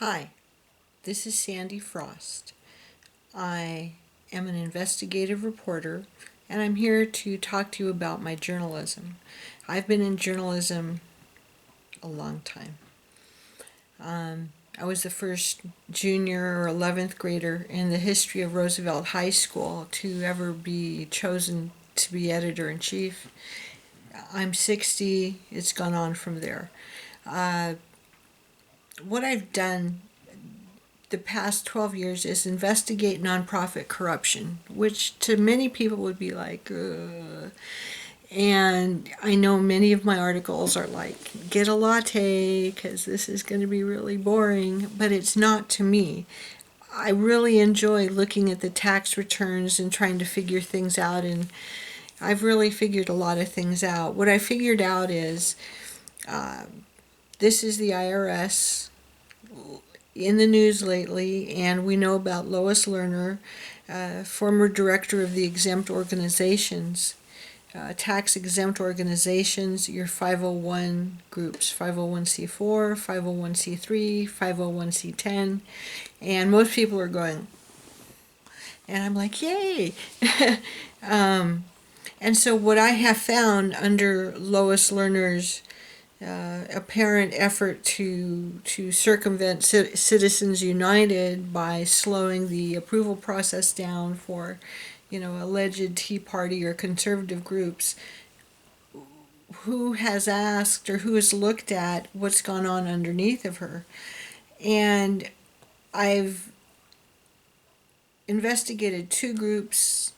Hi, this is Sandy Frost. I am an investigative reporter and I'm here to talk to you about my journalism. I've been in journalism a long time. I was the first junior or 11th grader in the history of Roosevelt High School to ever be chosen to be editor in chief. I'm 60, it's gone on from there. Uh, what I've done the past 12 years is investigate nonprofit corruption, which to many people would be like, ugh. And I know many of my articles are like, get a latte because this is going to be really boring, but it's not to me. I really enjoy looking at the tax returns and trying to figure things out, and I've really figured a lot of things out. What I figured out is uh, this is the IRS in the news lately, and we know about Lois Lerner, former director of the exempt organizations, tax exempt organizations, your 501 groups, 501c4, 501c3, 501c10, and most people are going, and I'm like, yay! And so, what I have found under Lois Lerner's apparent effort to circumvent Citizens United by slowing the approval process down for, alleged Tea Party or conservative groups, who has asked or who has looked at what's gone on underneath of her. And I've investigated two groups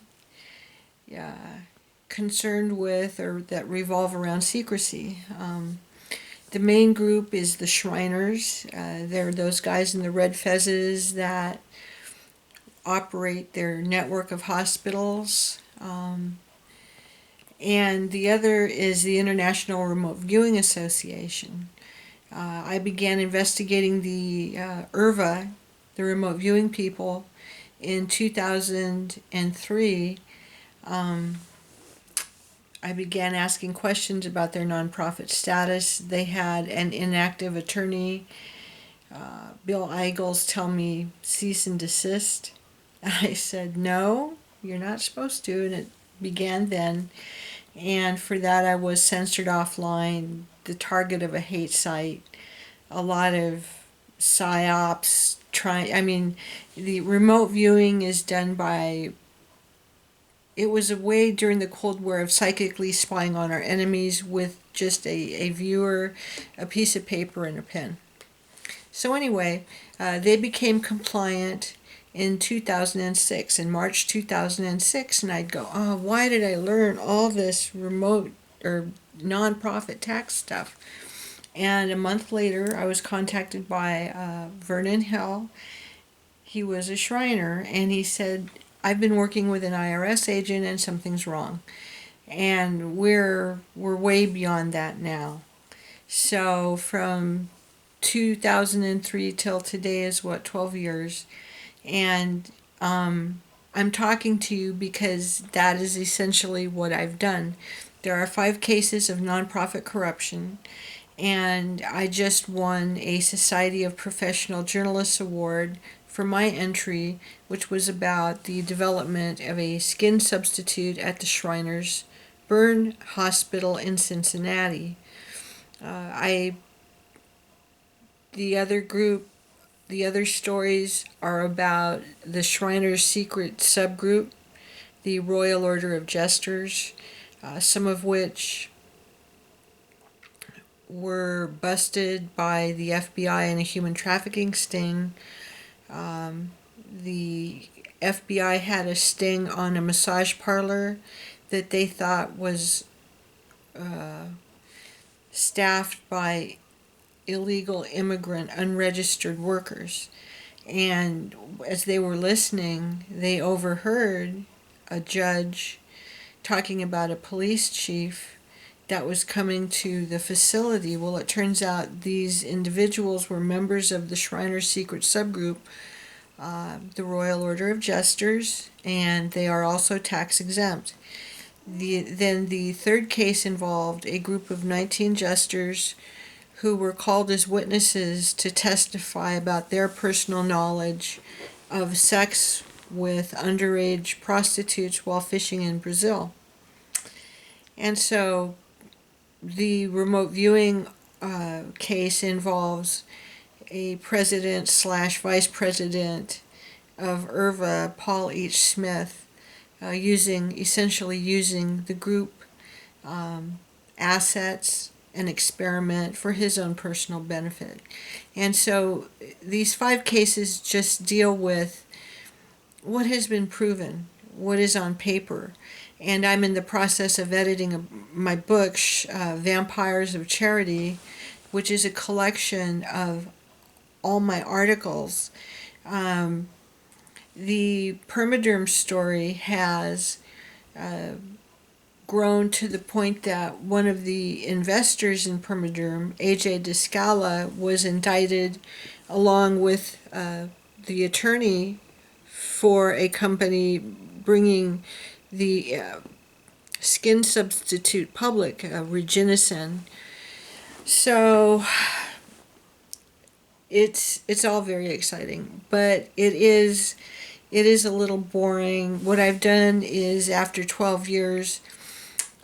concerned with or that revolve around secrecy. The main group is the Shriners. They're those guys in the red fezzes that operate their network of hospitals. And the other is the International Remote Viewing Association. I began investigating the IRVA, the remote viewing people, in 2003. I began asking questions about their nonprofit status. They had an inactive attorney. Bill Eigels tell me cease and desist. And I said, no, you're not supposed to. And it began then. And for that, I was censored offline, the target of a hate site, a lot of psyops. The remote viewing is done by. It was a way during the Cold War of psychically spying on our enemies with just a viewer, a piece of paper, and a pen. So, anyway, they became compliant in 2006, in March 2006, and I'd go, oh, why did I learn all this remote or nonprofit tax stuff? And a month later, I was contacted by Vernon Hill. He was a Shriner, and he said, I've been working with an IRS agent and something's wrong. And we're way beyond that now. So from 2003 till today is 12 years. And I'm talking to you because that is essentially what I've done. There are 5 cases of nonprofit corruption, and I just won a Society of Professional Journalists Award for my entry, which was about the development of a skin substitute at the Shriners Burn Hospital in Cincinnati. I the other group, the other stories are about the Shriners' secret subgroup, the Royal Order of Jesters, some of which were busted by the FBI in a human trafficking sting. The FBI had a sting on a massage parlor that they thought was staffed by illegal immigrant unregistered workers. And as they were listening, they overheard a judge talking about a police chief that was coming to the facility. Well, it turns out these individuals were members of the Shriners' secret subgroup, the Royal Order of Jesters, and they are also tax exempt. Then the third case involved a group of 19 jesters who were called as witnesses to testify about their personal knowledge of sex with underage prostitutes while fishing in Brazil. And so the remote viewing case involves a president slash vice president of IRVA, Paul H. Smith, essentially using the group assets and experiment for his own personal benefit. And so these 5 cases just deal with what has been proven, what is on paper. And I'm in the process of editing my book, Vampires of Charity, which is a collection of all my articles. The Permaderm story has grown to the point that one of the investors in Permaderm, AJ Descala, was indicted along with the attorney for a company bringing the skin substitute public, Regenicin. So it's all very exciting, but it is a little boring. What I've done is, after 12 years,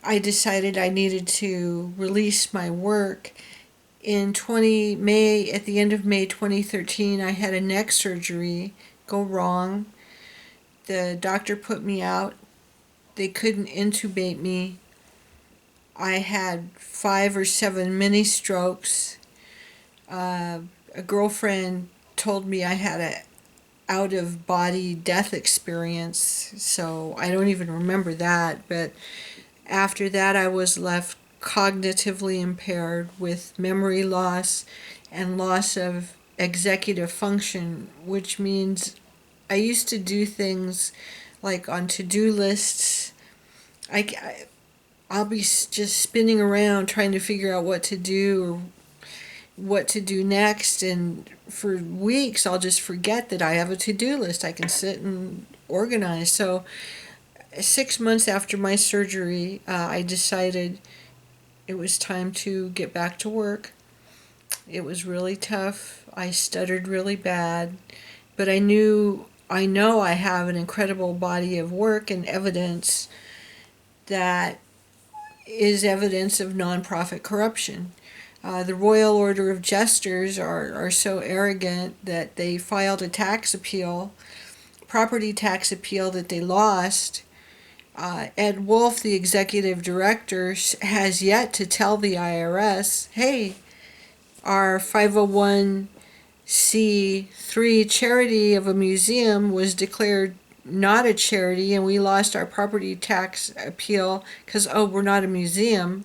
I decided I needed to release my work. At the end of May 2013, I had a neck surgery go wrong. The doctor put me out. They couldn't intubate me. I had 5 or 7 mini strokes. A girlfriend told me I had a out-of-body death experience, so I don't even remember that. But after that, I was left cognitively impaired with memory loss and loss of executive function, which means I used to do things like on to-do lists. I'll be just spinning around trying to figure out what to do or what to do next, and for weeks I'll just forget that I have a to-do list I can sit and organize. So 6 months after my surgery, I decided it was time to get back to work. It was really tough. I stuttered really bad, but I know I have an incredible body of work and evidence that is evidence of nonprofit corruption. The Royal Order of Jesters are so arrogant that they filed a property tax appeal that they lost. Ed Wolf, the executive director, has yet to tell the IRS, hey, our 501c3 charity of a museum was declared not a charity, and we lost our property tax appeal because, we're not a museum.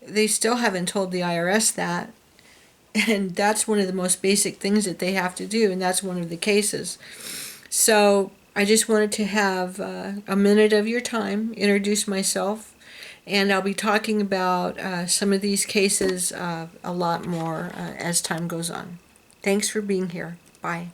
They still haven't told the IRS that. And that's one of the most basic things that they have to do, and that's one of the cases. So I just wanted to have a minute of your time, introduce myself, and I'll be talking about some of these cases a lot more as time goes on. Thanks for being here. Bye.